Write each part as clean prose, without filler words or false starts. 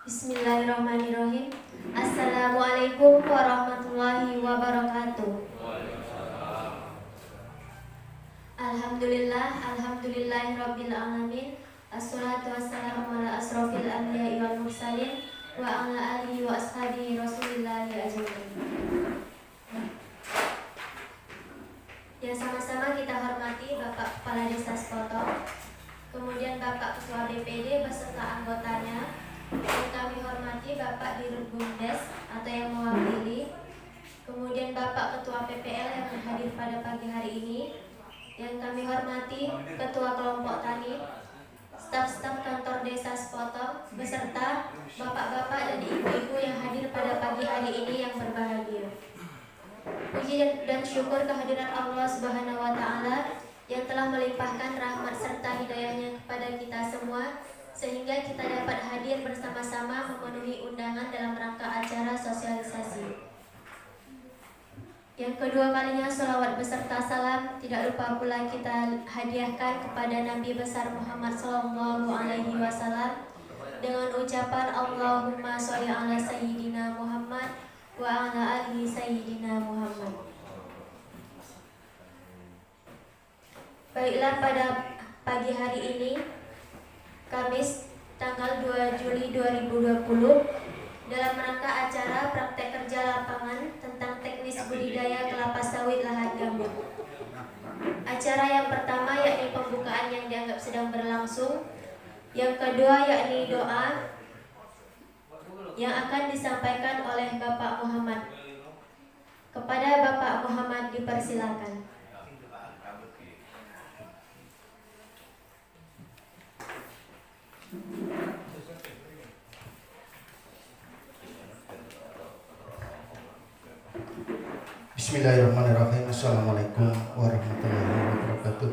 Bismillahirrahmanirrahim. Assalamualaikum warahmatullahi wabarakatuh. Alhamdulillahirabbil alamin. Assalatu wassalamu ala asrofil anbiya'i wal mursalin wa ala alihi wa ashabihi rasulillahi ajmain. Yang sama-sama kita hormati Bapak Kepala Desa Sepotong, kemudian Bapak Ketua BPD beserta anggotanya, yang kami hormati Bapak Dirut Bumdes atau yang mewakili, kemudian Bapak Ketua PPL yang hadir pada pagi hari ini, yang kami hormati Ketua Kelompok Tani, staf-staf kantor Desa Sepotong, beserta bapak-bapak dan ibu-ibu yang hadir pada pagi hari ini yang berbahagia. Puji dan syukur kehadiran Allah Subhanahu wa Ta'ala yang telah melimpahkan rahmat serta hidayahnya kepada kita semua, sehingga kita dapat hadir bersama-sama memenuhi undangan dalam rangka acara sosialisasi. Yang kedua kalinya sholawat beserta salam tidak lupa pula kita hadiahkan kepada Nabi besar Muhammad SAW dengan ucapan Allahumma sholli ala Sayyidina Muhammad wa ala alihi Sayyidina Muhammad. Baiklah, pada pagi hari ini Kamis tanggal 2 Juli 2020 dalam rangka acara praktek kerja lapangan tentang teknis budidaya kelapa sawit lahan gambut. Acara yang pertama yakni pembukaan yang dianggap sedang berlangsung. Yang kedua yakni doa yang akan disampaikan oleh Bapak Muhammad. Kepada Bapak Muhammad dipersilakan. Bismillahirrahmanirrahim. Assalamualaikum warahmatullahi wabarakatuh.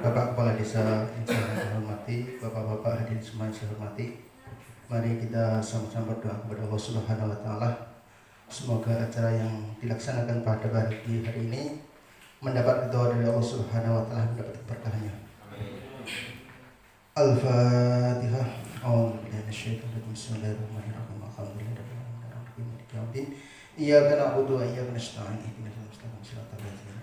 Bapak Kepala Desa yang saya hormati, bapak-bapak hadirin semua yang saya hormati, mari kita sama-sama berdoa kepada Allah Subhanahu wa Ta'ala. Semoga acara yang dilaksanakan pada pagi hari ini mendapat doa dari Allah Subhanahu wa Ta'ala, mendapat keberkahannya. Al-Fatihah. Bismillahirrahmanirrahim. Alhamdulillahirabbil Iyyaka na'budu wa iyyaka nasta'in. Ihdinas siratal mustaqim.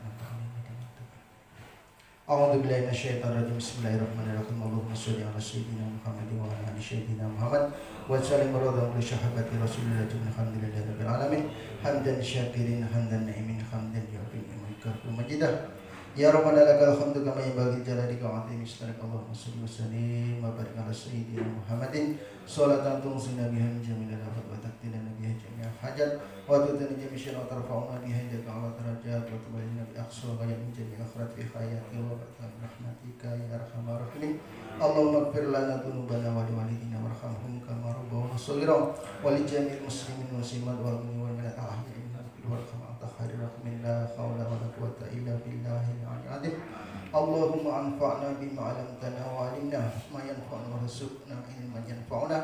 A'udzu billahi minasyaitonir rajim. Bismillahirrahmanirrahim. Allahumma shalli ala sayyidina Muhammad wa ala ali sayyidina Muhammad wa sallim radha li sahabati Rasulillah alhamdulillahirabbil alamin. Hamdan syakirin hamdan na'imin hamdan yu'min mulkar majidah. Ya Rabbana lakal hamdu kama yanbaghi jalalika wa 'azimi ismika. Allahumma shalli wa sallim wa barik ala sayyidina Muhammadin sholatan tumsina biha min jamil al-afat wa taqtina biha jami'al hajat wa tutani jami'an wa tarfa'una biha indaka 'ala darajat wa tubayyana bi aqsa ghayat min jami'il akhirat fi hayati wa ba'da rahmatika ya arhamar rahimin. Allahumma ighfir lana dhunubana wa li walidina warhamhum kama rabbawna shaghira wa li jami'il muslimin wal muslimat wal mu'minin wal mu'minat ahya'i minhum warham anta khairur rahimin. La haula wa la quwwata illa billahil 'aliyyil 'azim. Allahumma anfa'na bima 'allamtana wa 'allimna ma yanfa'una warzuqna ilman yanfa'una.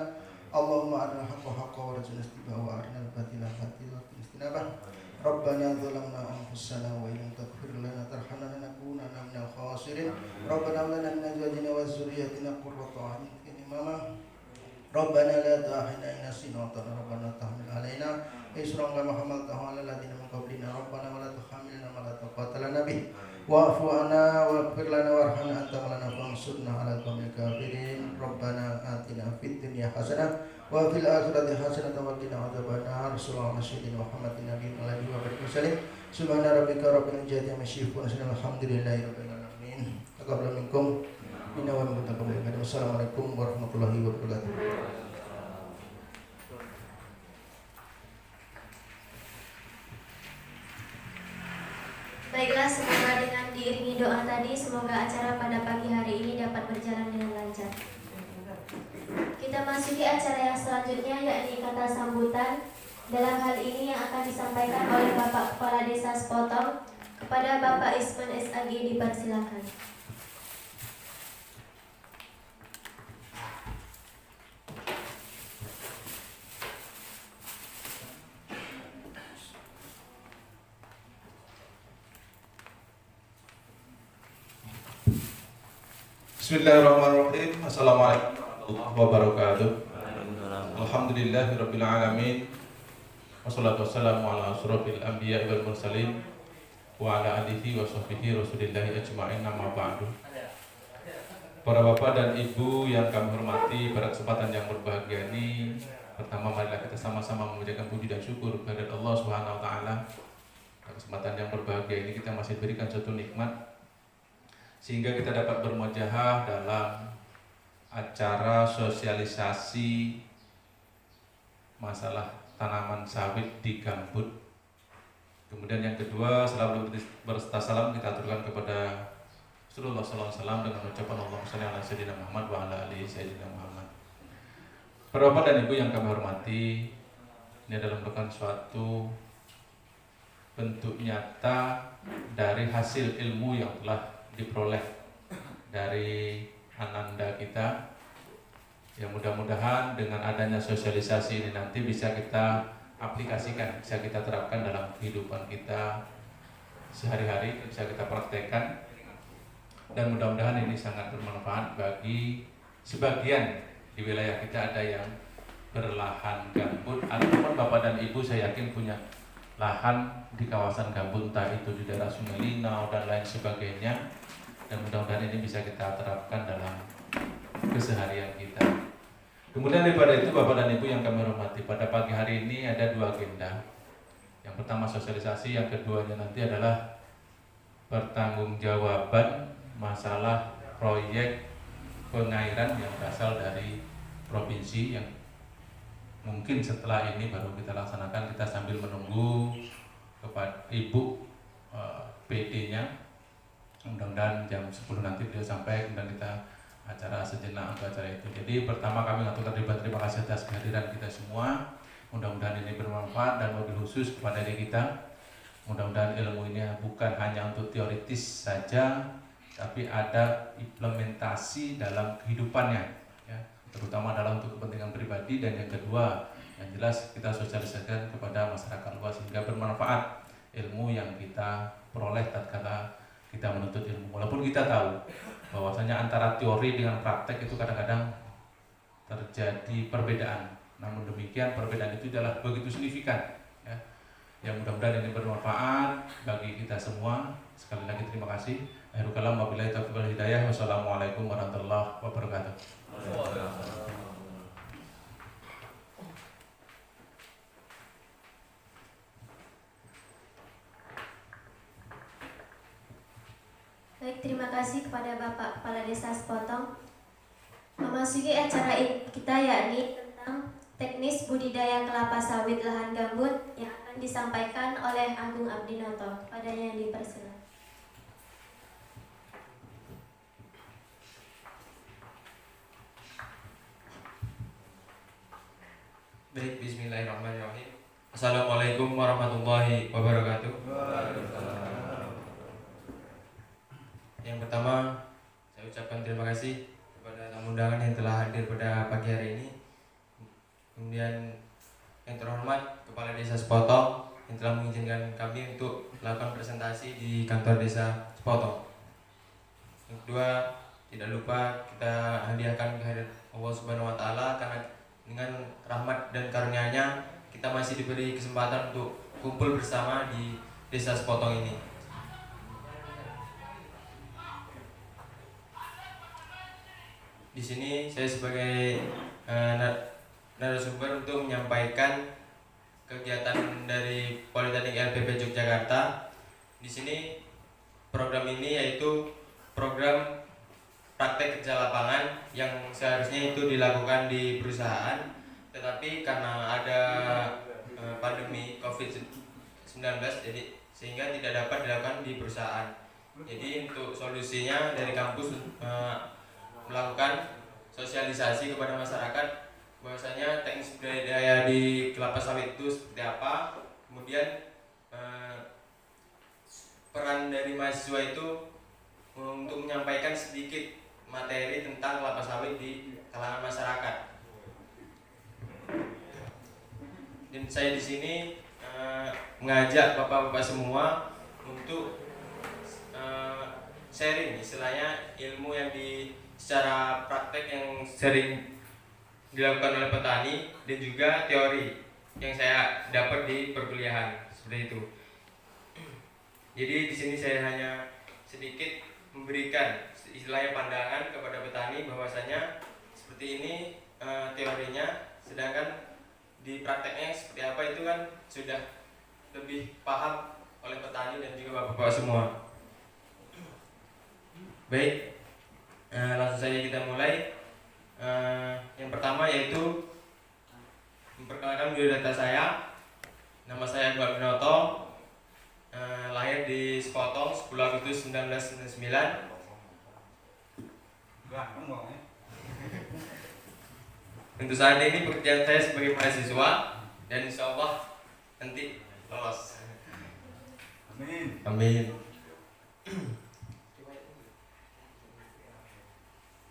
Allahumma arina haqqa haqqa warzuqna ittiba'ahu wa arina al-batila batila warzuqna ijtinabah. Rabbana zalamna anfusana wa illam taghfir lana tarhamna lanakunanna minal khasirin. Rabbana hab lana min azwajina wa dhurriyyatina qurrata a'yun waj'alna imama. Rabbana la tu'akhidhna in nasina wa akhtana. Rabbana tahmil 'alaina isran kama hamaltahu 'alal ladzina min qablina. Rabbana wa la tuhammilna ma la taqata lana bih. Wa'fu 'anna waghfir lana warhamna anta maulana fansurna 'alal qaumil kafirin. Rabbana atina fid dunya hasanah wa fil akhirati hasanah wa qina adzabannar. Sallallahu alaihi Muhammadin nabiyyin alaihi wa sallam. Subhana rabbika rabbil izzati amma yasifun. Alhamdulillahi rabbil alamin. Taqabbal minkum inna wa minkum taqabbal. Wassalamualaikum warahmatullahi wabarakatuh. Baiklah, semoga dengan diiringi doa tadi, semoga acara pada pagi hari ini dapat berjalan dengan lancar. Kita masuki acara yang selanjutnya, yakni kata sambutan. Dalam hal ini yang akan disampaikan oleh Bapak Kepala Desa Sepotong. Kepada Bapak Isman SAG dipersilakan. Bismillahirrahmanirrahim. Assalamualaikum warahmatullahi wabarakatuh. Alhamdulillahirabbil alamin. Wassalatu wassalamu ala asyrofil anbiya'i wal mursalin wa ala alihi wa sahbihi rasulillahi ajma'in, amma ba'du. Para bapak dan ibu yang kami hormati, pada kesempatan yang berbahagia ini, pertama marilah kita sama-sama mengucapkan puji dan syukur kepada Allah Subhanahu wa taala. Pada kesempatan yang berbahagia ini kita masih berikan suatu nikmat sehingga kita dapat bermuajahah dalam acara sosialisasi masalah tanaman sawit di gambut. Kemudian yang kedua, selalu bersalam kita aturkan kepada Rasulullah SAW dengan ucapan Allahumma shalli ala sayyidina Muhammad wa ala ali sayyidina Muhammad. Para bapak dan ibu yang kami hormati, ini adalah merupakan suatu bentuk nyata dari hasil ilmu yang telah diperoleh dari ananda kita. Yang mudah-mudahan dengan adanya sosialisasi ini nanti bisa kita aplikasikan, bisa kita terapkan dalam kehidupan kita sehari-hari, bisa kita praktekkan, dan mudah-mudahan ini sangat bermanfaat bagi sebagian di wilayah kita. Ada yang berlahan gambut, ataupun bapak dan ibu saya yakin punya lahan di kawasan gambut, entah itu di daerah Sungai Linau dan lain sebagainya, dan mudah-mudahan ini bisa kita terapkan dalam keseharian kita. Kemudian daripada itu bapak dan ibu yang kami hormati, pada pagi hari ini ada dua agenda. Yang pertama sosialisasi, yang keduanya nanti adalah pertanggungjawaban masalah proyek pengairan yang berasal dari provinsi, yang mungkin setelah ini baru kita laksanakan. Kita sambil menunggu kepada ibu PD-nya, mudah-mudahan jam 10 nanti beliau sampai, kemudian kita acara sejenak untuk acara itu. Jadi pertama kami mengaturkan terima kasih atas kehadiran kita semua. Mudah-mudahan ini bermanfaat dan wabil khusus kepada diri kita. Mudah-mudahan ilmu ini bukan hanya untuk teoritis saja, tapi ada implementasi dalam kehidupannya, ya, terutama dalam untuk kepentingan pribadi. Dan yang kedua, yang jelas kita sosialisasikan kepada masyarakat luas sehingga bermanfaat ilmu yang kita peroleh tatkala kita menuntut ilmu. Walaupun kita tahu bahwasanya antara teori dengan praktek itu kadang-kadang terjadi perbedaan, namun demikian perbedaan itu adalah begitu signifikan, ya. Yang mudah-mudahan ini bermanfaat bagi kita semua. Sekali lagi terima kasih. Akhirul kalam, wabillahi taufiq wal hidayah. Wassalamualaikum warahmatullahi wabarakatuh. Baik, terima kasih kepada Bapak Kepala Desa Sepotong. Memasuki acara kita yakni tentang teknis budidaya kelapa sawit lahan gambut yang akan disampaikan oleh Agung Abdinoto. Padanya yang dipersilakan. Baik, bismillahirrahmanirrahim. Assalamualaikum warahmatullahi wabarakatuh. Yang pertama, saya ucapkan terima kasih kepada tamu undangan yang telah hadir pada pagi hari ini. Kemudian yang terhormat Kepala Desa Sepotong yang telah mengizinkan kami untuk melakukan presentasi di kantor Desa Sepotong. Yang kedua, tidak lupa kita hadiahkan kehadiran Allah Subhanahu wa taala, karena dengan rahmat dan karunia-Nya kita masih diberi kesempatan untuk kumpul bersama di Desa Sepotong ini. Di sini saya sebagai narasumber untuk menyampaikan kegiatan dari Politeknik LPP Yogyakarta. Di sini program ini yaitu program praktek kerja lapangan yang seharusnya itu dilakukan di perusahaan, tetapi karena ada pandemi COVID-19 jadi sehingga tidak dapat dilakukan di perusahaan. Jadi untuk solusinya dari kampus melakukan sosialisasi kepada masyarakat bahwasanya teknis budidaya di kelapa sawit itu seperti apa, kemudian peran dari mahasiswa itu untuk menyampaikan sedikit materi tentang kelapa sawit di kalangan masyarakat. Dan saya di sini mengajak bapak-bapak semua untuk sharing, istilahnya ilmu yang secara praktek yang sering dilakukan oleh petani dan juga teori yang saya dapat di perkuliahan seperti itu. Jadi di sini saya hanya sedikit memberikan istilahnya pandangan kepada petani bahwasanya seperti ini teorinya, sedangkan di prakteknya seperti apa itu kan sudah lebih paham oleh petani dan juga bapak-bapak semua. Baik, langsung saja kita mulai. Yang pertama yaitu memperkenalkan biodata saya. Nama saya Iqbal Binoto, lahir di Sekotong 10 Agustus 1999. Untuk saat ini pekerjaan saya sebagai mahasiswa dan insya Allah nanti lolos. Amin. Amin.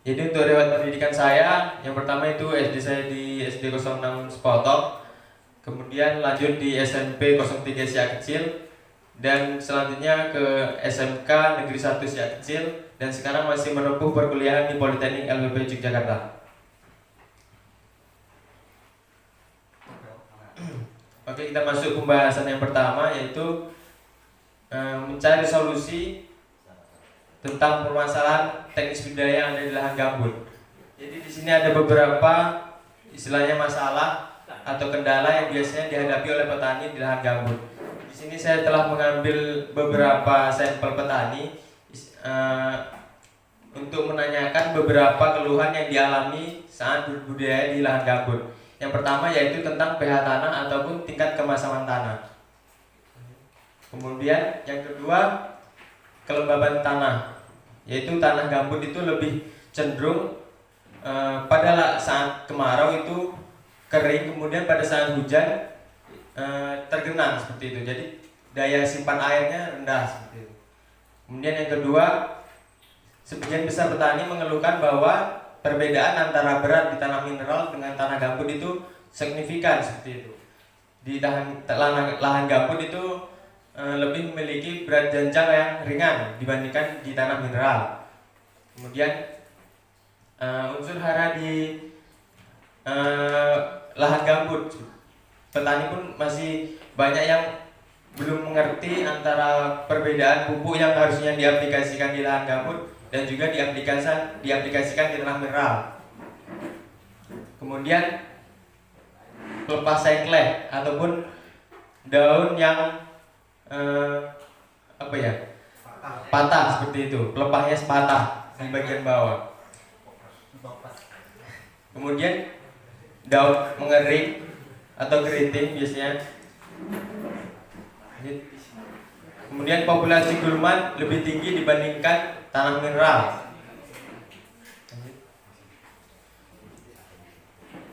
Jadi untuk riwayat pendidikan saya, yang pertama itu SD saya di SD 06 Sekotong, kemudian lanjut di SMP 03 Siak Kecil, dan selanjutnya ke SMK Negeri 1 Siak Kecil, dan sekarang masih menempuh perkuliahan di Politeknik LPP Yogyakarta. Oke, kita masuk pembahasan yang pertama, yaitu mencari solusi tentang permasalahan teknis budidaya yang ada di lahan gambut. Jadi di sini ada beberapa istilahnya masalah atau kendala yang biasanya dihadapi oleh petani di lahan gambut. Di sini saya telah mengambil beberapa sampel petani untuk menanyakan beberapa keluhan yang dialami saat berbudidaya di lahan gambut. Yang pertama yaitu tentang pH tanah ataupun tingkat kemasaman tanah. Kemudian yang kedua, kelembaban tanah, yaitu tanah gambut itu lebih cenderung pada saat kemarau itu kering, kemudian pada saat hujan tergenang seperti itu. Jadi daya simpan airnya rendah seperti itu. Kemudian yang kedua, sebagian besar petani mengeluhkan bahwa perbedaan antara berat di tanah mineral dengan tanah gambut itu signifikan seperti itu. Di lahan gambut itu lebih memiliki berat janjang yang ringan dibandingkan di tanah mineral. Kemudian unsur hara di lahan gambut, petani pun masih banyak yang belum mengerti antara perbedaan pupuk yang harusnya diaplikasikan di lahan gambut dan juga diaplikasikan di tanah mineral. Kemudian pelepas sengklek ataupun daun yang patah seperti itu, pelepahnya sepatah di bagian bawah. Kemudian daun mengering atau keriting biasanya. Kemudian populasi gulma lebih tinggi dibandingkan tanah mineral.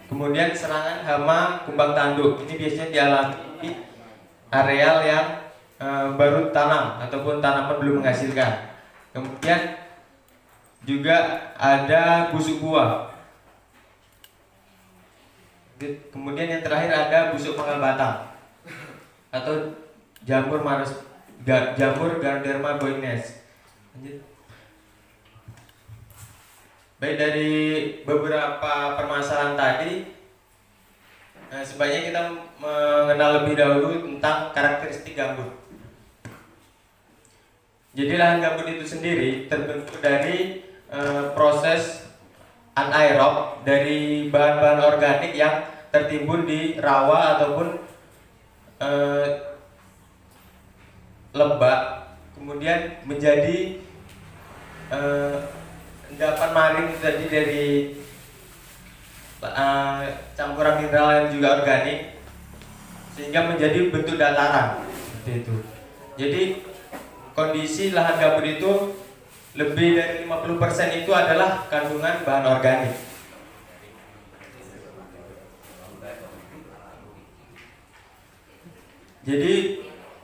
Kemudian serangan hama kumbang tanduk, ini biasanya dialami di areal yang baru tanam ataupun tanaman belum menghasilkan. Kemudian juga ada busuk buah. Kemudian yang terakhir ada busuk pangkal batang atau jamur Ganoderma boines. Baik, dari beberapa permasalahan tadi, sebaiknya kita mengenal lebih dahulu tentang karakteristik gambut. Jadi lahan gambut itu sendiri terbentuk dari proses anaerob dari bahan-bahan organik yang tertimbun di rawa ataupun lebak, kemudian menjadi endapan marin tadi dari campuran mineral yang juga organik, sehingga menjadi bentuk dataran seperti itu. Jadi kondisi lahan gambut itu lebih dari 50% itu adalah kandungan bahan organik. Jadi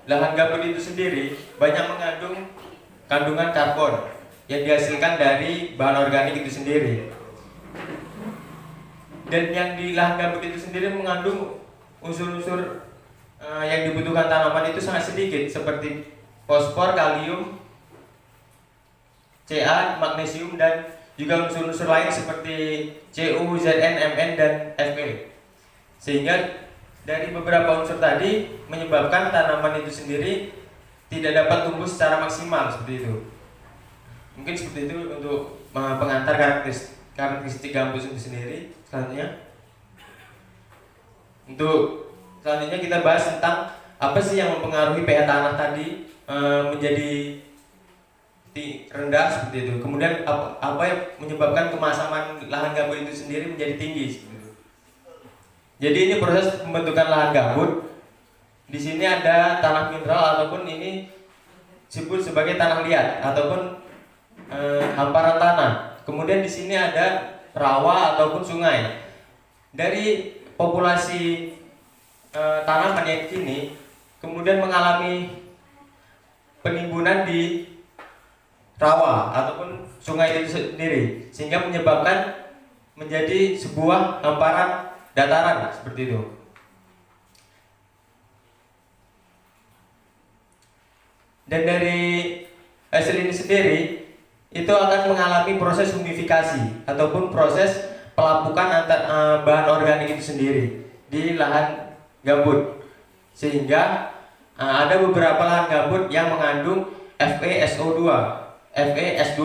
lahan gambut itu sendiri banyak mengandung kandungan karbon yang dihasilkan dari bahan organik itu sendiri. Dan yang di lahan gambut itu sendiri mengandung unsur-unsur yang dibutuhkan tanaman itu sangat sedikit, seperti fosfor, kalium, Ca, magnesium, dan juga unsur-unsur lain seperti CU, ZN, MN, dan FE. Sehingga dari beberapa unsur tadi menyebabkan tanaman itu sendiri tidak dapat tumbuh secara maksimal seperti itu. Mungkin seperti itu untuk pengantar karakteristik gambut itu sendiri. Selanjutnya kita bahas tentang apa sih yang mempengaruhi pH tanah tadi menjadi rendah seperti itu. Kemudian apa yang menyebabkan kemasaman lahan gambut itu sendiri menjadi tinggi seperti itu. Jadi ini proses pembentukan lahan gambut. Di sini ada tanah mineral ataupun ini disebut sebagai tanah liat ataupun hamparan tanah. Kemudian di sini ada rawa ataupun sungai. Dari populasi tanaman yang kini kemudian mengalami penimbunan di rawa ataupun sungai itu sendiri, sehingga menyebabkan menjadi sebuah hamparan dataran seperti itu. Dan dari hasil ini sendiri itu akan mengalami proses humifikasi ataupun proses pelapukan bahan organik itu sendiri di lahan gambut, sehingga ada beberapa lahan gambut yang mengandung FeSO2, FeS2,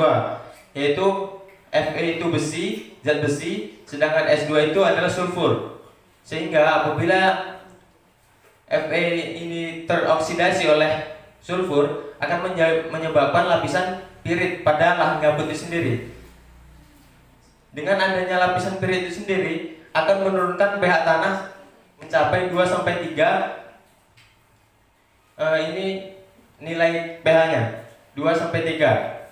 yaitu Fe itu besi, zat besi, sedangkan S2 itu adalah sulfur. Sehingga apabila Fe ini teroksidasi oleh sulfur akan menyebabkan lapisan pirit pada lahan gambut itu sendiri. Dengan adanya lapisan pirit itu sendiri akan menurunkan pH tanah mencapai 2-3. Ini nilai pH-nya 2-3.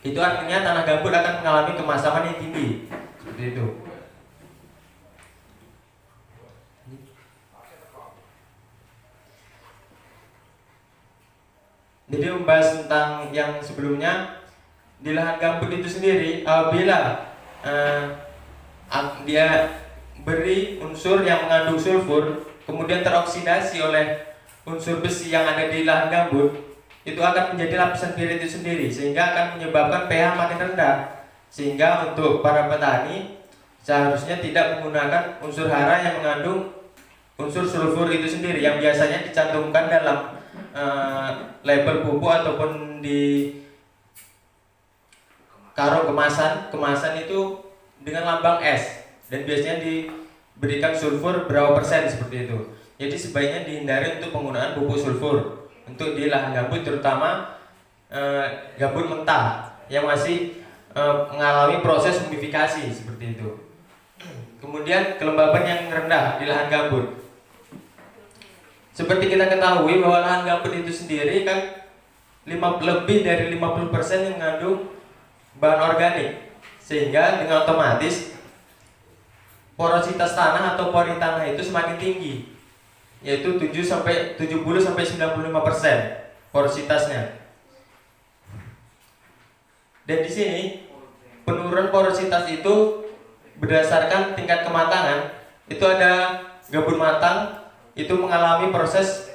Itu artinya tanah gambut akan mengalami kemasaman yang tinggi. Seperti itu. Jadi membahas tentang yang sebelumnya, di lahan gambut itu sendiri apabila dia beri unsur yang mengandung sulfur kemudian teroksidasi oleh unsur besi yang ada di lahan gambut, itu akan menjadi lapisan pirit itu sendiri, sehingga akan menyebabkan pH makin rendah. Sehingga untuk para petani seharusnya tidak menggunakan unsur hara yang mengandung unsur sulfur itu sendiri, yang biasanya dicantumkan dalam label pupuk ataupun di karung kemasan itu dengan lambang S, dan biasanya diberikan sulfur berapa persen seperti itu. Jadi sebaiknya dihindari untuk penggunaan pupuk sulfur untuk di lahan gambut, terutama gambut mentah yang masih mengalami proses humifikasi seperti itu. Kemudian kelembaban yang rendah di lahan gambut. Seperti kita ketahui bahwa lahan gambut itu sendiri kan lebih dari 50% yang mengandung bahan organik, sehingga dengan otomatis porositas tanah atau pori tanah itu semakin tinggi, yaitu 70-95% porositasnya. Dan di sini penurunan porositas itu berdasarkan tingkat kematangan. Itu ada gambut matang itu mengalami proses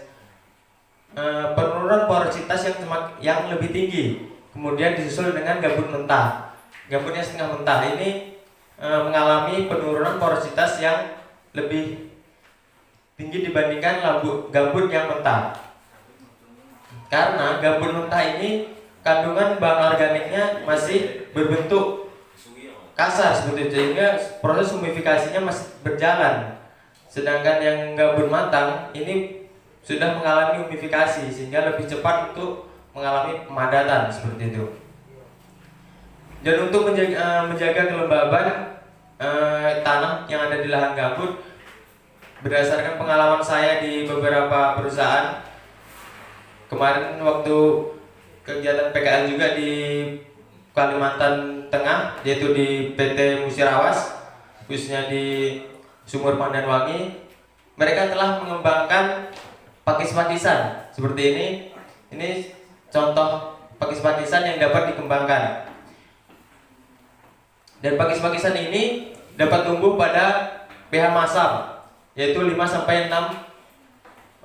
penurunan porositas yang lebih tinggi, kemudian disusul dengan gambut mentah. Gambutnya setengah mentah ini mengalami penurunan porositas yang lebih tinggi dibandingkan gambut yang mentah. Karena gambut mentah ini kandungan bahan organiknya masih berbentuk kasar seperti itu, sehingga proses humifikasinya masih berjalan. Sedangkan yang gambut matang ini sudah mengalami humifikasi, sehingga lebih cepat untuk mengalami pemadatan seperti itu. Dan untuk menjaga kelembaban tanah yang ada di lahan gambut, berdasarkan pengalaman saya di beberapa perusahaan, kemarin waktu kegiatan PKL juga di Kalimantan Tengah, yaitu di PT Musirawas, khususnya di Sumur Pandanwangi, mereka telah mengembangkan pakis-pakisan seperti ini. Ini contoh pakis-pakisan yang dapat dikembangkan. Dan pakis-pakisan ini dapat tumbuh pada pH masam, yaitu 5-6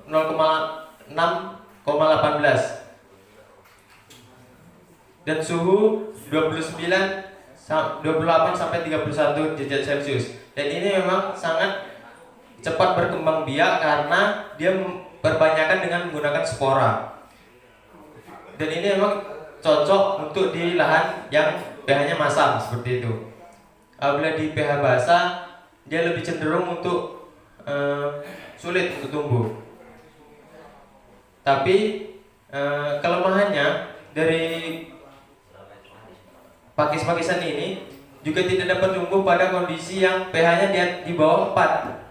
0,18 dan suhu 29 28 sampai 31 derajat Celcius. Dan ini memang sangat cepat berkembang biak karena dia berbanyakan dengan menggunakan spora. Dan ini memang cocok untuk di lahan yang pH-nya masam seperti itu. Apabila di pH basah, dia lebih cenderung untuk sulit untuk tumbuh. Tapi kelemahannya dari pakis-pakisan ini juga tidak dapat tumbuh pada kondisi yang pH-nya di bawah 4.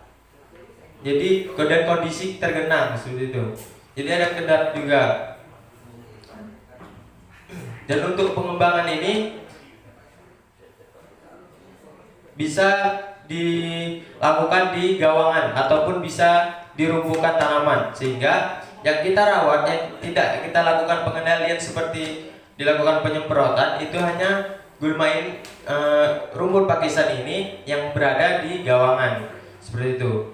Jadi dan kondisi tergenang seperti itu. Jadi ada kendala juga. Dan untuk pengembangan ini bisa dilakukan di gawangan ataupun bisa dirumpukan tanaman, sehingga yang kita rawat, yang tidak kita lakukan pengendalian seperti dilakukan penyemprotan, itu hanya gulmain rumput pakisan ini yang berada di gawangan seperti itu.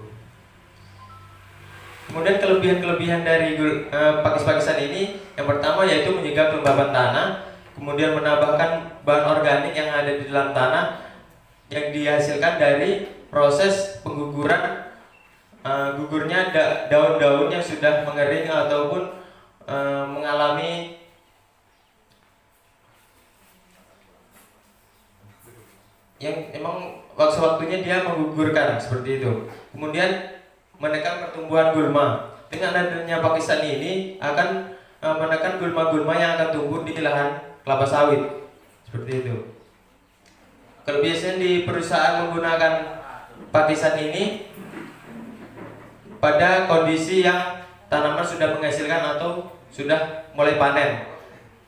Kemudian kelebihan-kelebihan dari pakis-pakisan ini, yang pertama yaitu mencegah kelembaban tanah, kemudian menambahkan bahan organik yang ada di dalam tanah yang dihasilkan dari proses pengguguran gugurnya daun-daun yang sudah mengering ataupun mengalami yang emang waktu-waktunya dia menggugurkan seperti itu. Kemudian menekan pertumbuhan gulma. Dengan adanya pakisan ini akan menekan gulma-gulma yang akan tumbuh di lahan kelapa sawit seperti itu. Kalau biasanya di perusahaan menggunakan pakisan ini pada kondisi yang tanaman sudah menghasilkan atau sudah mulai panen,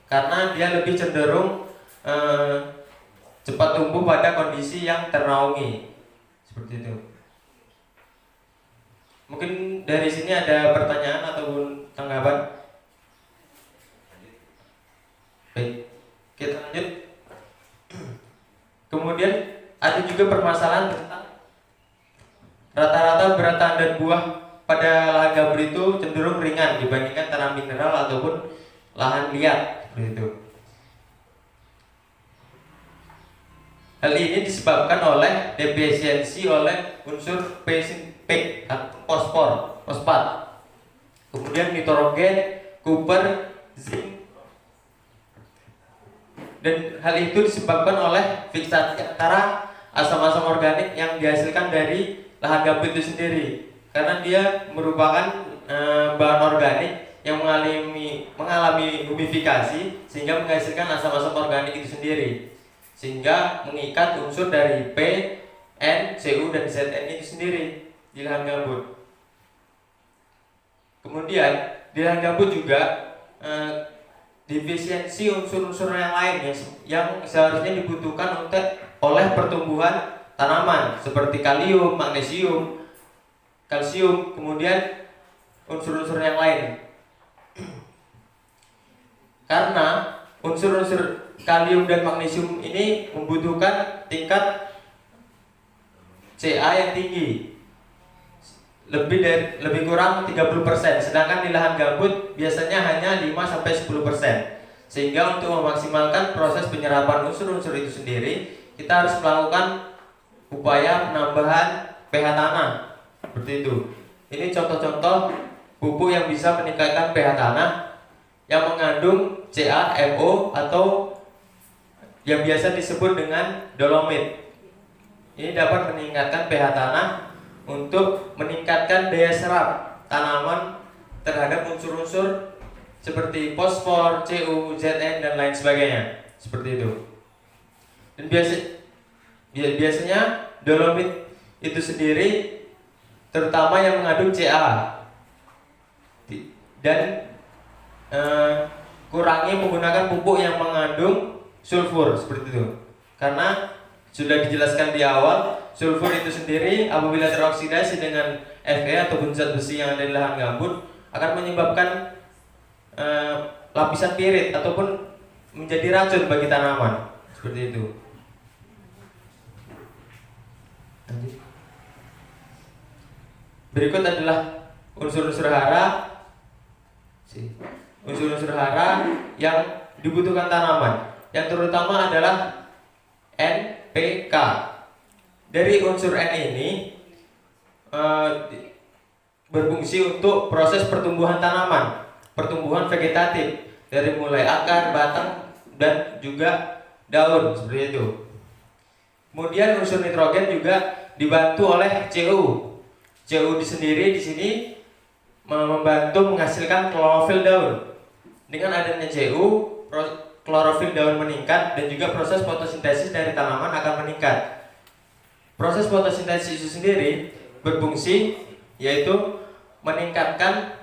karena dia lebih cenderung cepat tumbuh pada kondisi yang ternaungi seperti itu. Mungkin dari sini ada pertanyaan ataupun tanggapan. Baik, kita lanjut. Kemudian ada juga permasalahan tentang rata-rata berat tanah dan buah pada lahan gambut itu cenderung ringan dibandingkan tanah mineral ataupun lahan liat seperti itu. Hal ini disebabkan oleh defisiensi oleh unsur P atau fosfat, kemudian nitrogen, kuper, zinc, dan hal itu disebabkan oleh fiksasi antara asam-asam organik yang dihasilkan dari lahan gambut itu sendiri, karena dia merupakan bahan organik yang mengalami humifikasi sehingga menghasilkan asam-asam organik itu sendiri, sehingga mengikat unsur dari P, N, Cu, dan Zn itu sendiri di lahan gambut. Kemudian di lahan gambut juga defisiensi unsur-unsur yang lain yang seharusnya dibutuhkan oleh pertumbuhan tanaman seperti kalium, magnesium, kalsium, kemudian unsur-unsur yang lain. Karena unsur-unsur kalium dan magnesium ini membutuhkan tingkat Ca yang tinggi, lebih kurang 30%, sedangkan di lahan gambut biasanya hanya 5-10%. Sehingga untuk memaksimalkan proses penyerapan unsur-unsur itu sendiri, kita harus melakukan upaya penambahan pH tanah seperti itu. Ini contoh-contoh pupuk yang bisa meningkatkan pH tanah yang mengandung CaMO atau yang biasa disebut dengan dolomit. Ini dapat meningkatkan pH tanah untuk meningkatkan daya serap tanaman terhadap unsur-unsur seperti fosfor, Cu, Zn, dan lain sebagainya. Seperti itu. Dan biasanya dolomit itu sendiri terutama yang mengandung Ca, dan kurangi menggunakan pupuk yang mengandung sulfur seperti itu, karena sudah dijelaskan di awal, sulfur itu sendiri apabila teroksidasi dengan Fe ataupun zat besi yang ada di lahan gambut akan menyebabkan lapisan pirit ataupun menjadi racun bagi tanaman seperti itu. Berikut adalah unsur-unsur hara, yang dibutuhkan tanaman, yang terutama adalah NPK. Dari unsur N ini berfungsi untuk proses pertumbuhan tanaman, pertumbuhan vegetatif dari mulai akar, batang, dan juga daun seperti itu. Kemudian unsur nitrogen juga dibantu oleh Cu. Cu sendiri di sini membantu menghasilkan klorofil daun. Dengan adanya Cu, klorofil daun meningkat dan juga proses fotosintesis dari tanaman akan meningkat. Proses fotosintesis itu sendiri berfungsi yaitu meningkatkan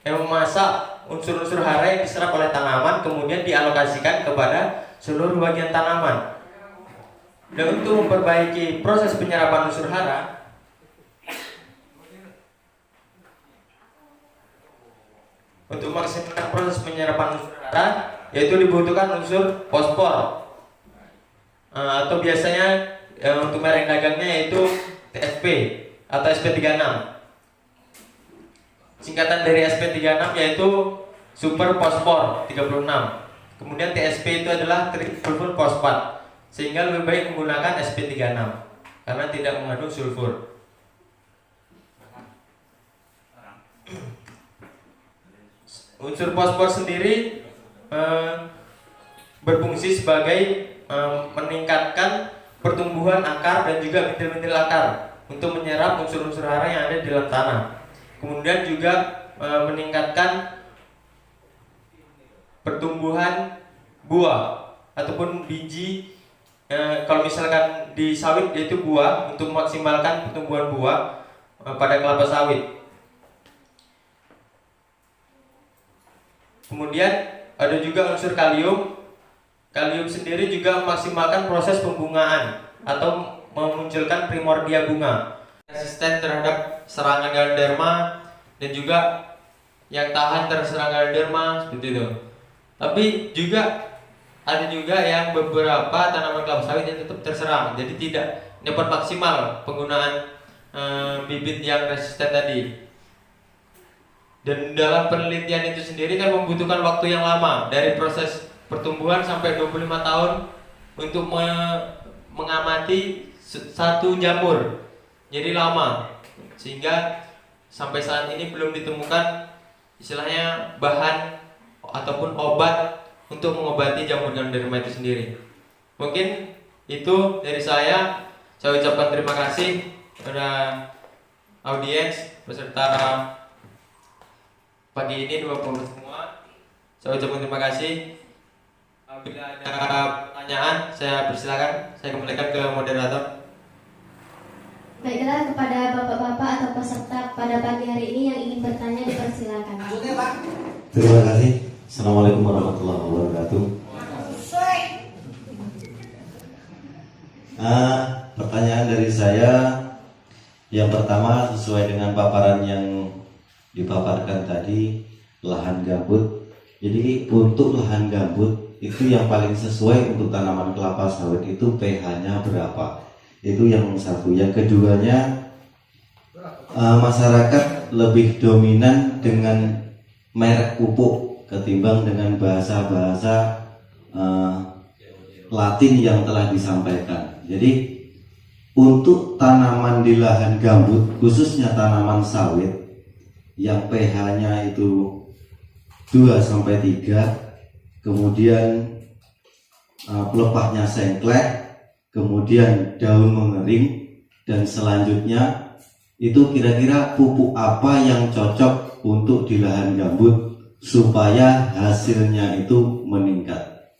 memasak unsur-unsur hara yang diserap oleh tanaman kemudian dialokasikan kepada seluruh bagian tanaman. Dan untuk memperbaiki proses penyerapan unsur hara, untuk maksimalkan proses penyerapan unsur hara, yaitu dibutuhkan unsur fosfor atau biasanya untuk merek dagangnya yaitu TSP atau SP36. Singkatan dari SP36 yaitu super fosfor 36. Kemudian TSP itu adalah trisulfur fosfat, sehingga lebih baik menggunakan SP36 karena tidak mengandung sulfur. Unsur fosfor sendiri berfungsi sebagai meningkatkan pertumbuhan akar dan juga bintil-bintil akar untuk menyerap unsur-unsur hara yang ada di dalam tanah. Kemudian juga meningkatkan pertumbuhan buah ataupun biji. Kalau misalkan di sawit yaitu buah, untuk memaksimalkan pertumbuhan buah pada kelapa sawit. Kemudian ada juga unsur kalium. Kalium sendiri juga memaksimalkan proses pembungaan atau memunculkan primordia bunga, resisten terhadap serangan ganoderma dan juga yang tahan terhadap serangan ganoderma seperti itu. Tapi juga ada juga yang beberapa tanaman kelapa sawit yang tetap terserang, jadi tidak dapat maksimal penggunaan bibit yang resisten tadi. Dan dalam penelitian itu sendiri kan membutuhkan waktu yang lama, dari proses pertumbuhan sampai 25 tahun untuk mengamati satu jamur. Jadi lama, sehingga sampai saat ini belum ditemukan istilahnya bahan ataupun obat untuk mengobati jamur ganoderma itu sendiri. Mungkin itu dari saya ucapkan terima kasih kepada audiens beserta pagi ini 20 semua. Saya ucapkan terima kasih. Bila ada pertanyaan, saya persilakan. Saya kembalikan ke moderator. Baiklah, kepada bapak-bapak atau peserta pada pagi hari ini yang ingin bertanya dipersilakan. Terima kasih. Assalamualaikum warahmatullahi wabarakatuh. Pertanyaan dari saya yang pertama sesuai dengan paparan yang dipaparkan tadi, lahan gambut. Jadi untuk lahan gambut itu yang paling sesuai untuk tanaman kelapa sawit itu pH-nya berapa? Itu yang satu. Yang keduanya, masyarakat lebih dominan dengan merek pupuk ketimbang dengan bahasa-bahasa Latin yang telah disampaikan. Jadi untuk tanaman di lahan gambut, khususnya tanaman sawit yang pH-nya itu 2-3, kemudian pelepahnya sengklek, kemudian daun mengering, dan selanjutnya itu kira-kira pupuk apa yang cocok untuk di lahan gambut supaya hasilnya itu meningkat.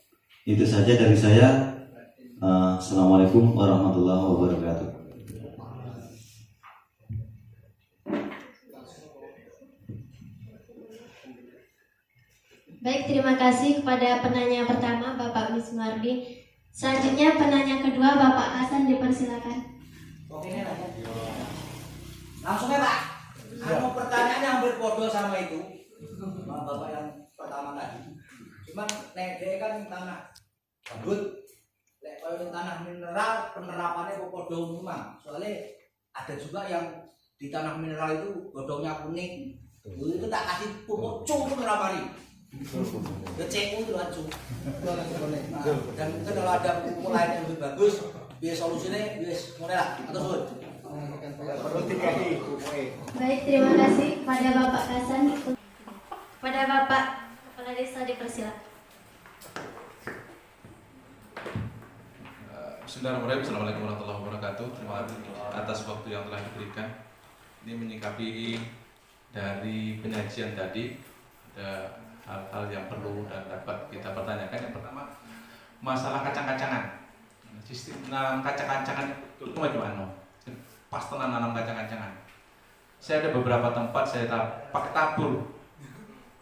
Itu saja dari saya. Assalamualaikum warahmatullahi wabarakatuh. Baik, terima kasih kepada penanya pertama Bapak Mismardi. Selanjutnya penanya kedua Bapak Hasan, dipersilakan. Oke, langsung ya Pak. Anu pertanyaan yang berpodo sama itu, Bapak yang pertama tadi. Cuman dia kan tanah gambut, kalau tanah mineral penerapannya podo memang. Soalnya ada juga yang di tanah mineral itu bodongnya kuning. Itu tak kasih pupuk cum peneramari. Kecil itu langsung. Dan kalau ada pupuk lain yang lebih bagus, biar solusinya biar mulai lah atau sulit. Perlu diganti pupuknya. Baik, terima kasih kepada Bapak Kasan. Pada Bapak Kepala Desa dipersilakan. Bismillahirrahmanirrahim. Assalamualaikum warahmatullahi wabarakatuh. Terima kasih atas waktu yang telah diberikan. Ini menyikapi dari penyajian tadi, ada hal-hal yang perlu dan dapat kita pertanyakan. Yang pertama, masalah kacang-kacangan. Sistem nanam kacang-kacangan itu bagaimana? Pas tenan nanam kacang-kacangan. Saya ada beberapa tempat saya pakai tabur.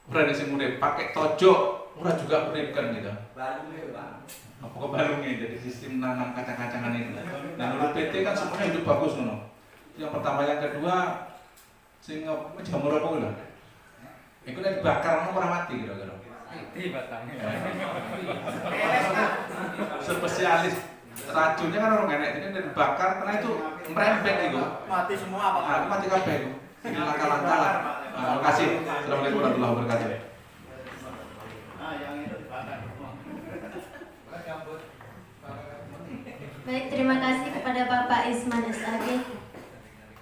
Ora sing urip, pakai tojok, ora juga urip kan gitu. Balungnya Pak. Apa kebalungnya jadi sistem nanam kacang-kacangan itu. Nah, menurut PT kan semuanya hidup bagus ngono. Yang pertama, yang kedua, sing jamur apa lho? Iku nek dibakar ora mati kira-kira. Mati batangnya. Spesialis racunnya kan orang enak, jadi dibakar karena itu merembet gitu. Mati semua Pak. Nah, mati kabeh itu. Ini langkah-langkah lah. Terima kasih. Assalamualaikum warahmatullahi wabarakatuh. Baik, terima kasih kepada Bapak Isman SAG.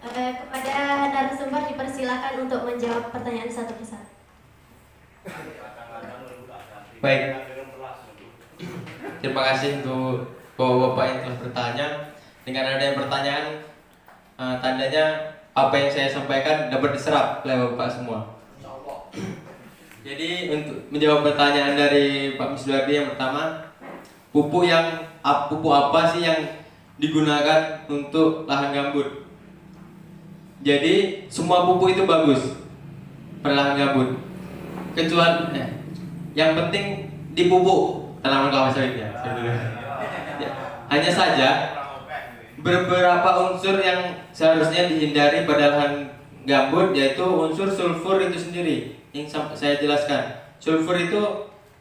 Kepada narasumber dipersilakan untuk menjawab pertanyaan satu persatu. Baik. Terima kasih untuk Bapak yang telah bertanya. Dengan ada yang pertanyaan, tandanya apa yang saya sampaikan dapat diserap oleh Bapak semua. Jadi untuk menjawab pertanyaan dari Pak Miswardi yang pertama, pupuk apa sih yang digunakan untuk lahan gambut? Jadi semua pupuk itu bagus pada lahan gambut, kecuali yang penting dipupuk tanaman kelapa sawit ya. Hanya saja beberapa unsur yang seharusnya dihindari pada lahan gambut, yaitu unsur sulfur itu sendiri yang saya jelaskan. Sulfur itu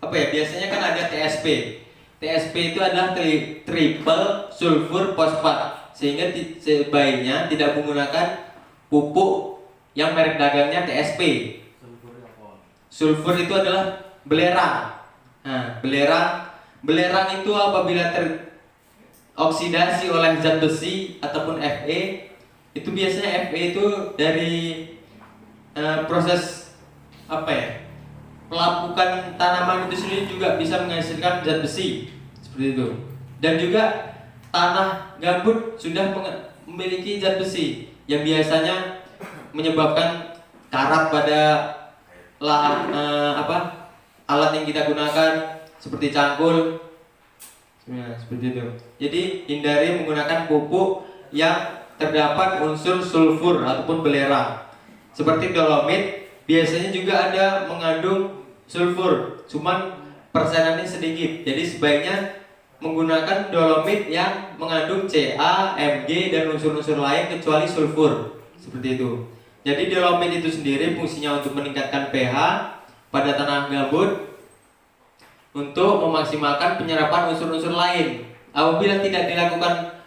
apa ya? Biasanya kan ada TSP. TSP itu adalah triple sulfur fosfat, sehingga sebaiknya tidak menggunakan pupuk yang merek dagangnya TSP. Sulfur itu adalah belerang. Nah, belerang itu apabila teroksidasi oleh zat besi ataupun Fe, itu biasanya Fe itu dari proses apa ya? Pelapukan tanaman itu sendiri juga bisa menghasilkan zat besi seperti itu. Dan juga tanah gambut sudah memiliki zat besi yang biasanya menyebabkan karat pada alat yang kita gunakan seperti cangkul. Ya, seperti itu. Jadi hindari menggunakan pupuk yang terdapat unsur sulfur ataupun belerang. Seperti dolomit biasanya juga ada mengandung sulfur, cuman persenannya sedikit. Jadi sebaiknya menggunakan dolomit yang mengandung Ca, Mg dan unsur-unsur lain kecuali sulfur. Seperti itu. Jadi dolomit itu sendiri fungsinya untuk meningkatkan pH pada tanah gambut untuk memaksimalkan penyerapan unsur-unsur lain. Apabila tidak dilakukan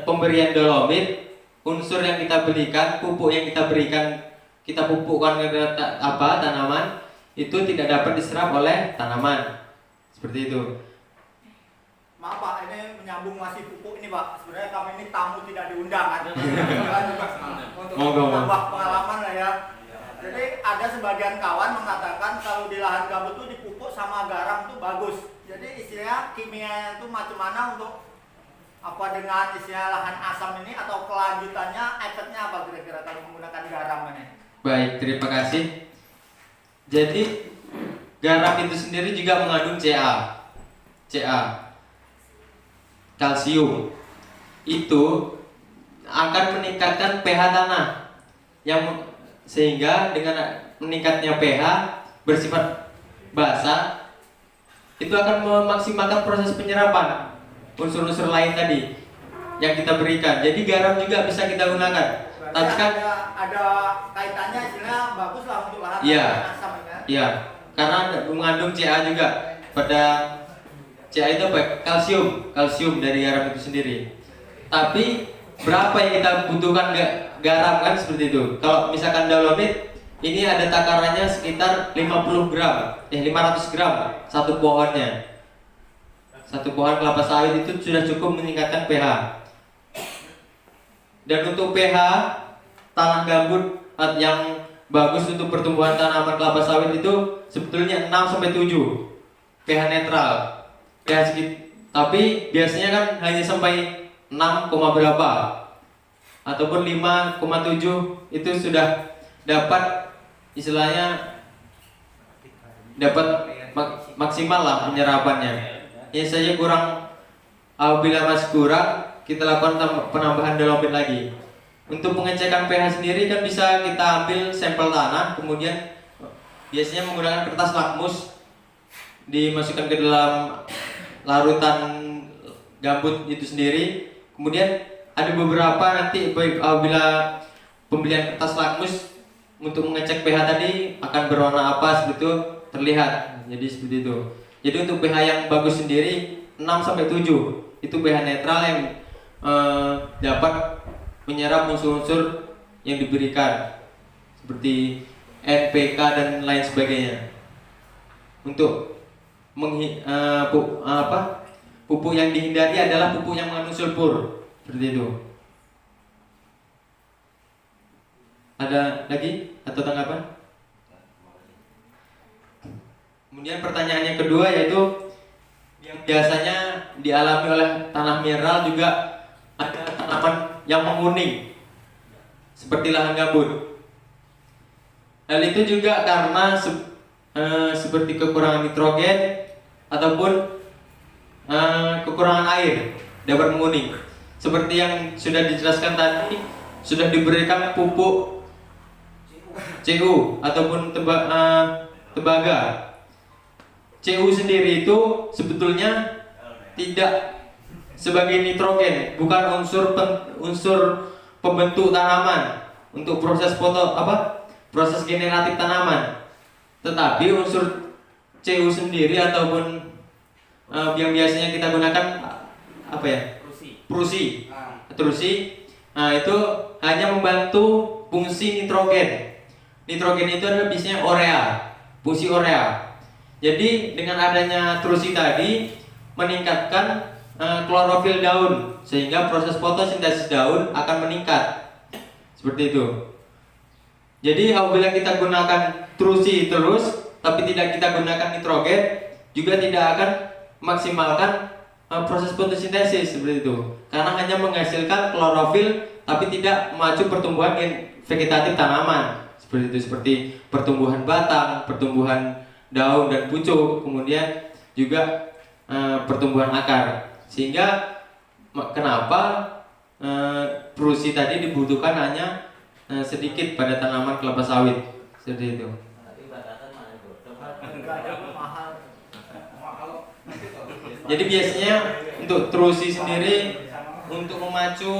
pemberian dolomit, unsur yang kita berikan, pupuk yang kita berikan, kita pupukkan ke tanaman, itu tidak dapat diserap oleh tanaman. Seperti itu. Maaf Pak, ini menyambung masih pupuk ini Pak. Sebenarnya kami ini tamu tidak diundang kan. Untuk menambah pengalaman lah ya. Jadi ada sebagian kawan mengatakan kalau di lahan gambut itu dipupuk sama garam itu bagus. Jadi istilahnya kimia itu macam mana untuk apa dengan istilah lahan asam ini, atau kelanjutannya efeknya apa kira-kira kalau menggunakan garam ini? Baik, terima kasih. Jadi garam itu sendiri juga mengandung Ca, kalsium. Itu akan meningkatkan pH tanah, yang sehingga dengan meningkatnya pH bersifat basah itu akan memaksimalkan proses penyerapan unsur-unsur lain tadi yang kita berikan. Jadi garam juga bisa kita gunakan. Tapi kan ada kaitannya, istilahnya bagus lah untuk lahan asam ya. Iya, karena mengandung Ca juga. Pada Ca itu apa? Kalsium dari garam itu sendiri. Tapi berapa yang kita butuhkan garam kan seperti itu. Kalau misalkan dolomit ini ada takarannya sekitar 500 gram satu pohonnya. Satu pohon kelapa sawit itu sudah cukup meningkatkan pH. Dan untuk pH tanah gambut yang bagus untuk pertumbuhan tanaman kelapa sawit itu sebetulnya 6-7 pH netral. pH tapi biasanya kan hanya sampai 6, berapa ataupun 5,7 itu sudah dapat istilahnya dapat maksimal lah penyerapannya. Ya saja kurang, apabila masih kurang kita lakukan penambahan dolomit lagi. Untuk pengecekan pH sendiri kan bisa kita ambil sampel tanah, kemudian biasanya menggunakan kertas lakmus dimasukkan ke dalam larutan gambut itu sendiri. Kemudian ada beberapa nanti apabila pembelian kertas lakmus untuk mengecek pH tadi akan berwarna apa seperti itu terlihat. Jadi seperti itu. Jadi untuk pH yang bagus sendiri 6-7 itu pH netral yang dapat menyerap unsur-unsur yang diberikan seperti NPK dan lain sebagainya. Untuk pupuk yang dihindari adalah pupuk yang mengandung sulfur seperti itu. Ada lagi atau tanggapan? Kemudian pertanyaan yang kedua yaitu yang biasanya dialami oleh tanah mineral juga ada tanaman yang menguning seperti lahan gambut. Hal itu juga karena seperti kekurangan nitrogen ataupun kekurangan air dapat menguning. Seperti yang sudah dijelaskan tadi, sudah diberikan pupuk CU ataupun tembaga. CU sendiri itu sebetulnya tidak sebagai nitrogen, bukan unsur pembentuk tanaman untuk proses proses generatif tanaman. Tetapi unsur CU sendiri ataupun yang biasanya kita gunakan Prusi. Nah, itu hanya membantu fungsi nitrogen. Nitrogen itu adalah biasanya urea, fungsi urea. Jadi dengan adanya Trusi tadi meningkatkan klorofil daun sehingga proses fotosintesis daun akan meningkat. Seperti itu. Jadi apabila kita gunakan Trusi terus tapi tidak kita gunakan nitrogen juga tidak akan maksimalkan proses fotosintesis seperti itu. Karena hanya menghasilkan klorofil tapi tidak memacu pertumbuhan vegetatif tanaman. Seperti itu, seperti pertumbuhan batang, pertumbuhan daun dan pucuk, kemudian juga pertumbuhan akar. Sehingga kenapa Prusi tadi dibutuhkan hanya sedikit pada tanaman kelapa sawit seperti itu. Jadi biasanya untuk Trusi sendiri untuk memacu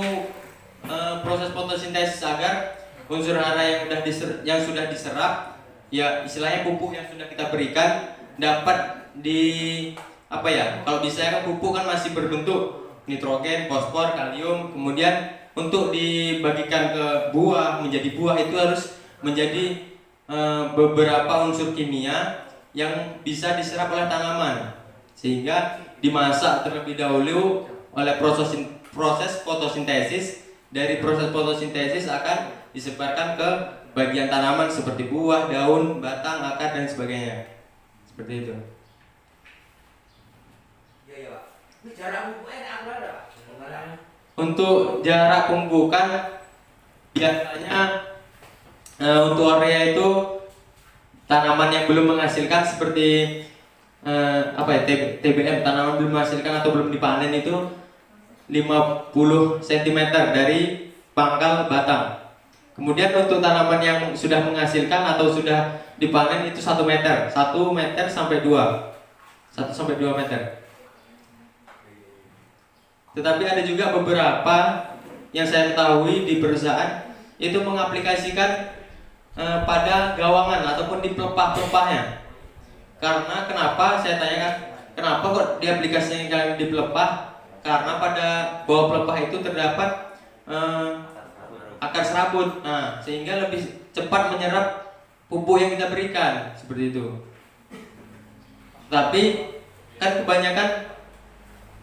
proses fotosintesis agar unsur hara yang sudah diserap, ya istilahnya pupuk yang sudah kita berikan dapat kalau bisa kan pupuk kan masih berbentuk nitrogen, fosfor, kalium, kemudian untuk dibagikan ke buah menjadi buah itu harus menjadi beberapa unsur kimia yang bisa diserap oleh tanaman sehingga dimasak terlebih dahulu oleh proses fotosintesis. Dari proses fotosintesis akan disebarkan ke bagian tanaman seperti buah, daun, batang, akar dan sebagainya. Seperti itu. Untuk jarak pemupukan biasanya untuk area itu tanaman yang belum menghasilkan seperti TBM, tanaman belum menghasilkan atau belum dipanen itu 50 cm dari pangkal batang. Kemudian untuk tanaman yang sudah menghasilkan atau sudah dipanen itu 1 meter, 1 meter sampai 2 meter. Tetapi ada juga beberapa yang saya ketahui di perusahaan itu mengaplikasikan pada gawangan ataupun di pelepah-pelepahnya. Karena kenapa saya tanyakan, kenapa kok diaplikasikan di pelepah? Karena pada bawah pelepah itu terdapat akar serabut, sehingga lebih cepat menyerap pupuk yang kita berikan seperti itu. Tapi kan kebanyakan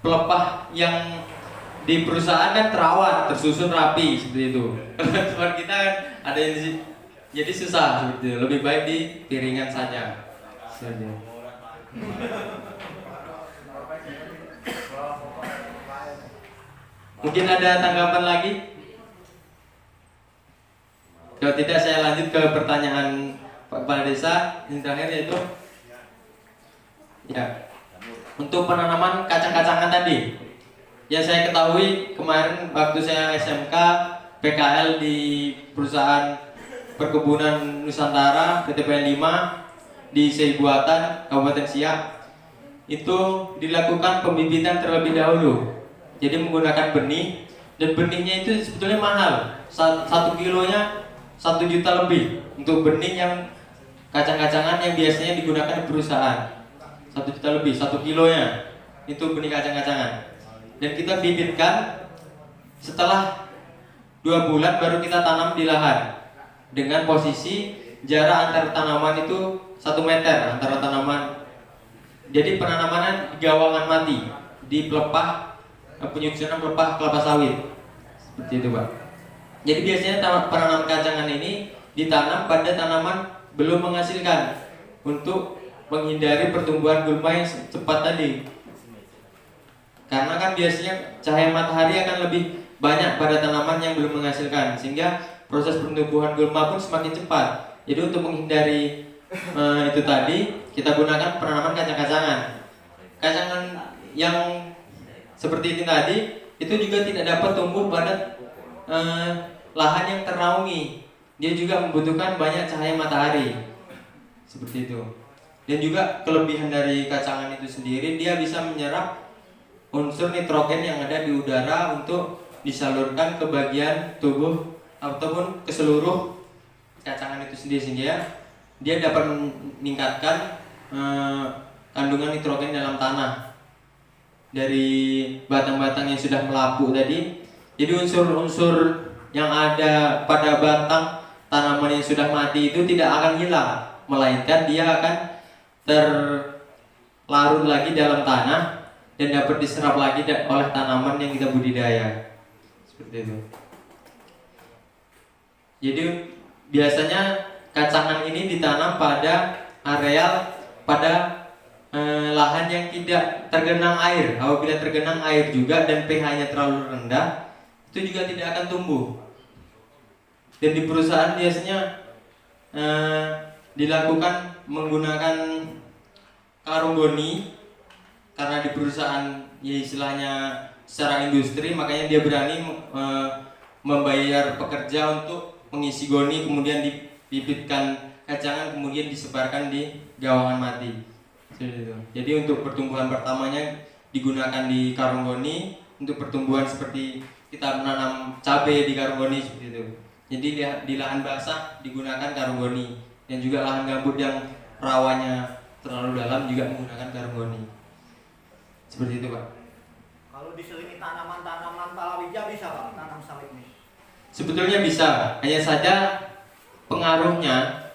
pelepah yang di perusahaan kan terawat, tersusun rapi seperti itu. Kalau tempat kita kan ada yang jadi susah seperti itu. Lebih baik di piringan saja. Mungkin ada tanggapan lagi? Kalau tidak saya lanjut ke pertanyaan Pak Kepala Desa yang terakhir, yaitu ya, untuk penanaman kacang-kacangan tadi. Yang saya ketahui kemarin waktu saya SMK PKL di perusahaan perkebunan Nusantara PTPN 5 di Seibuatan Kabupaten Siak, itu dilakukan pembibitan terlebih dahulu. Jadi menggunakan benih, dan benihnya itu sebetulnya mahal. 1 kilonya 1 juta lebih untuk benih yang kacang-kacangan yang biasanya digunakan di perusahaan. 1 juta lebih 1 kilonya itu benih kacang-kacangan. Dan kita bibitkan setelah 2 bulan baru kita tanam di lahan dengan posisi jarak antar tanaman itu 1 meter antara tanaman. Jadi penanaman di gawangan mati, di pelepah, penyusunan pelepah kelapa sawit seperti itu Pak. Jadi biasanya penanaman kacangan ini ditanam pada tanaman belum menghasilkan untuk menghindari pertumbuhan gulma yang cepat tadi. Karena kan biasanya cahaya matahari akan lebih banyak pada tanaman yang belum menghasilkan, sehingga proses pertumbuhan gulma pun semakin cepat. Jadi untuk menghindari itu tadi, kita gunakan penanaman kacang-kacangan. Kacangan yang seperti ini tadi itu juga tidak dapat tumbuh pada lahan yang ternaungi. Dia juga membutuhkan banyak cahaya matahari seperti itu. Dan juga kelebihan dari kacangan itu sendiri, dia bisa menyerap unsur nitrogen yang ada di udara untuk disalurkan ke bagian tubuh ataupun ke seluruh kacangan itu sendiri, sehingga dia dapat meningkatkan kandungan nitrogen dalam tanah dari batang-batang yang sudah melapuk tadi. Jadi unsur-unsur yang ada pada batang tanaman yang sudah mati itu tidak akan hilang, melainkan dia akan terlarut lagi dalam tanah dan dapat diserap lagi oleh tanaman yang kita budidaya. Seperti itu. Jadi biasanya kacangan ini ditanam pada areal pada lahan yang tidak tergenang air. Apabila tergenang air juga dan pH-nya terlalu rendah, itu juga tidak akan tumbuh. Dan di perusahaan biasanya dilakukan menggunakan karung goni, karena di perusahaan ya istilahnya secara industri, makanya dia berani membayar pekerja untuk mengisi goni, kemudian dibibitkan kacangan, kemudian disebarkan di gawangan mati. Jadi untuk pertumbuhan pertamanya digunakan di karung goni, untuk pertumbuhan seperti kita menanam cabai di karung goni seperti itu. Jadi di lahan basah digunakan karung goni, dan juga lahan gambut yang rawanya terlalu dalam juga menggunakan karung goni. Seperti itu Pak. Kalau diselingi tanaman-tanaman palawija bisa Pak, tanam sawit ini? Sebetulnya bisa, hanya saja pengaruhnya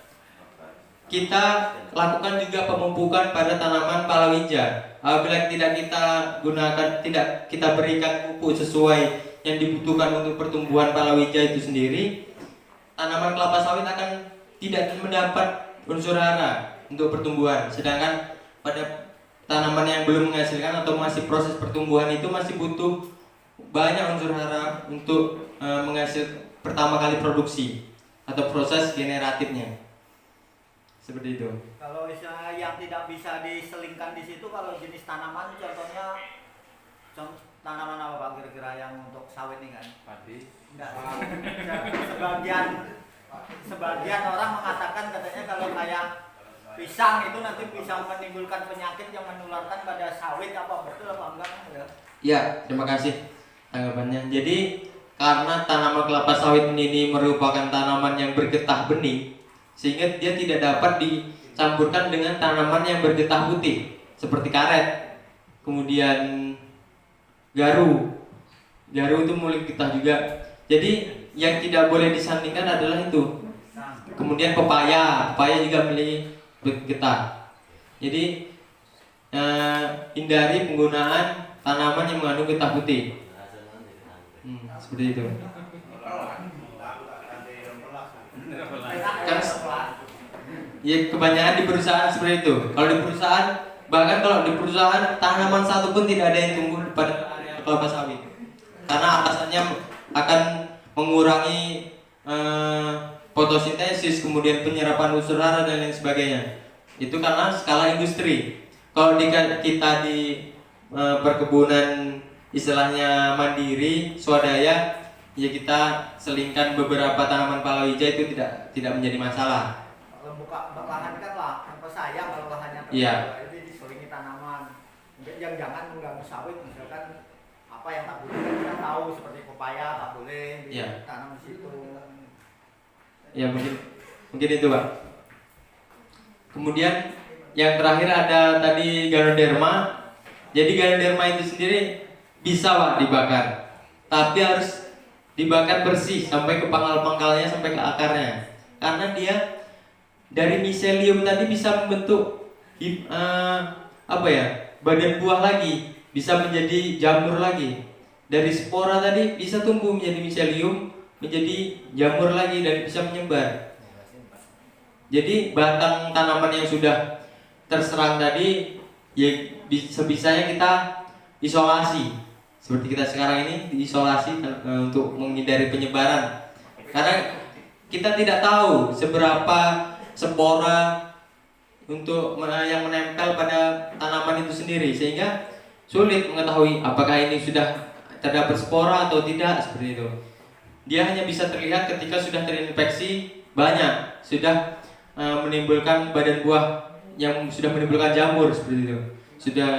kita lakukan juga pemupukan pada tanaman palawija. Apabila tidak kita gunakan, tidak kita berikan pupuk sesuai yang dibutuhkan untuk pertumbuhan palawija itu sendiri, tanaman kelapa sawit akan tidak mendapat unsur hara untuk pertumbuhan. Sedangkan pada tanaman yang belum menghasilkan atau masih proses pertumbuhan itu masih butuh banyak unsur hara untuk menghasilkan pertama kali produksi atau proses generatifnya. Seperti itu. Kalau misalnya yang tidak bisa diselingkan di situ, kalau jenis tanaman contohnya tanaman apa Pak kira-kira yang untuk sawit ini kan? Padi. Enggak. Sebagian orang mengatakan katanya kalau kayak pisang itu nanti bisa menimbulkan penyakit yang menularkan pada sawit, apa betul apa enggak? Ya, terima kasih tanggapannya. Jadi karena tanaman kelapa sawit ini merupakan tanaman yang bergetah benih, sehingga dia tidak dapat dicampurkan dengan tanaman yang bergetah putih seperti karet, kemudian garu. Garu itu mulai getah juga. Jadi yang tidak boleh disandingkan adalah itu Kemudian pepaya juga memiliki getah. Jadi hindari penggunaan tanaman yang mengandung getah putih. Seperti itu. Kan ya kebanyakan di perusahaan seperti itu. Kalau di perusahaan, bahkan kalau di perusahaan tanaman satu pun tidak ada yang tumbuh pada area kelapa sawit, karena alasannya akan mengurangi fotosintesis, kemudian penyerapan unsur hara dan lain sebagainya. Itu karena skala industri. Kalau kita di perkebunan istilahnya mandiri, swadaya, ya kita selingkan beberapa tanaman palawija itu tidak menjadi masalah. Kalau buka lahan kan lah, apa saya kalau lahannya Iya. itu diselingi tanaman. Yang jangan mengganggu sawit, misalkan apa yang tak boleh kan kita tahu, seperti pepaya tak boleh tanam di situ. Ya mungkin itu Pak. Kemudian yang terakhir ada tadi Ganoderma. Jadi Ganoderma itu sendiri bisa Pak dibakar, tapi harus dibakar bersih sampai ke pangkal-pangkalnya, sampai ke akarnya, karena dia dari miselium tadi bisa membentuk badan buah lagi, bisa menjadi jamur lagi. Dari spora tadi bisa tumbuh menjadi miselium, menjadi jamur lagi, dan bisa menyebar. Jadi batang tanaman yang sudah terserang tadi ya sebisanya kita isolasi. Seperti kita sekarang ini diisolasi untuk menghindari penyebaran. Karena kita tidak tahu seberapa spora untuk yang menempel pada tanaman itu sendiri, sehingga sulit mengetahui apakah ini sudah terdapat spora atau tidak, seperti itu. Dia hanya bisa terlihat ketika sudah terinfeksi banyak, sudah menimbulkan badan buah yang sudah menimbulkan jamur, seperti itu, sudah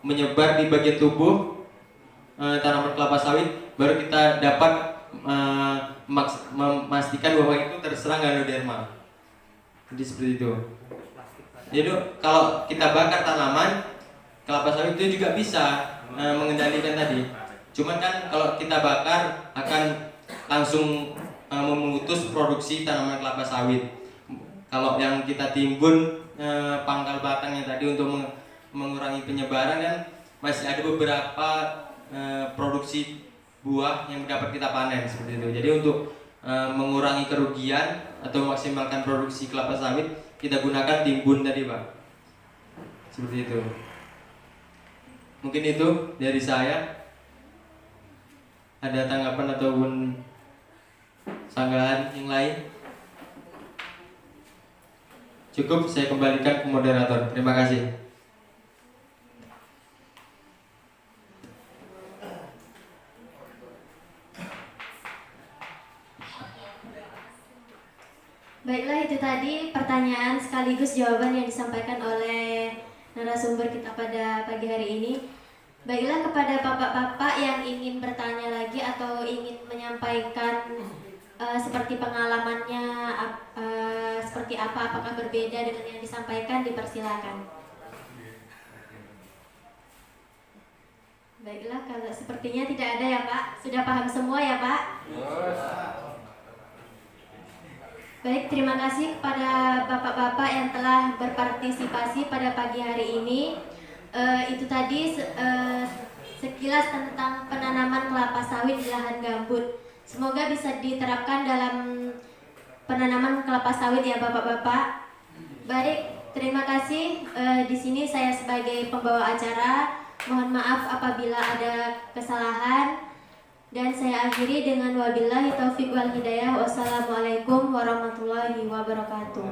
menyebar di bagian tubuh tanaman kelapa sawit, baru kita dapat memastikan bahwa itu terserang Ganoderma. Jadi seperti itu. Jadi kalau kita bakar tanaman kelapa sawit itu juga bisa mengendalikan tadi. Cuman kan kalau kita bakar akan langsung memutus produksi tanaman kelapa sawit. Kalau yang kita timbun pangkal batangnya tadi untuk mengurangi penyebaran, kan masih ada beberapa produksi buah yang dapat kita panen, seperti itu. Jadi untuk mengurangi kerugian atau maksimalkan produksi kelapa sawit, kita gunakan timbun tadi Pak. Seperti itu. Mungkin itu dari saya. Ada tanggapan ataupun sanggahan yang lain? Cukup, saya kembalikan ke moderator. Terima kasih. Baiklah, itu tadi pertanyaan sekaligus jawaban yang disampaikan oleh narasumber kita pada pagi hari ini. Baiklah, kepada bapak-bapak yang ingin bertanya lagi atau ingin menyampaikan seperti pengalamannya, seperti apa, apakah berbeda dengan yang disampaikan, dipersilakan. Baiklah, kalau sepertinya tidak ada ya Pak, sudah paham semua ya Pak? Baik, terima kasih kepada bapak-bapak yang telah berpartisipasi pada pagi hari ini. Itu tadi sekilas tentang penanaman kelapa sawit di lahan gambut. Semoga bisa diterapkan dalam penanaman kelapa sawit ya bapak-bapak. Baik, terima kasih. Di sini saya sebagai pembawa acara mohon maaf apabila ada kesalahan. Dan saya akhiri dengan wabillahi taufiq wal hidayah. Wassalamualaikum warahmatullahi wabarakatuh.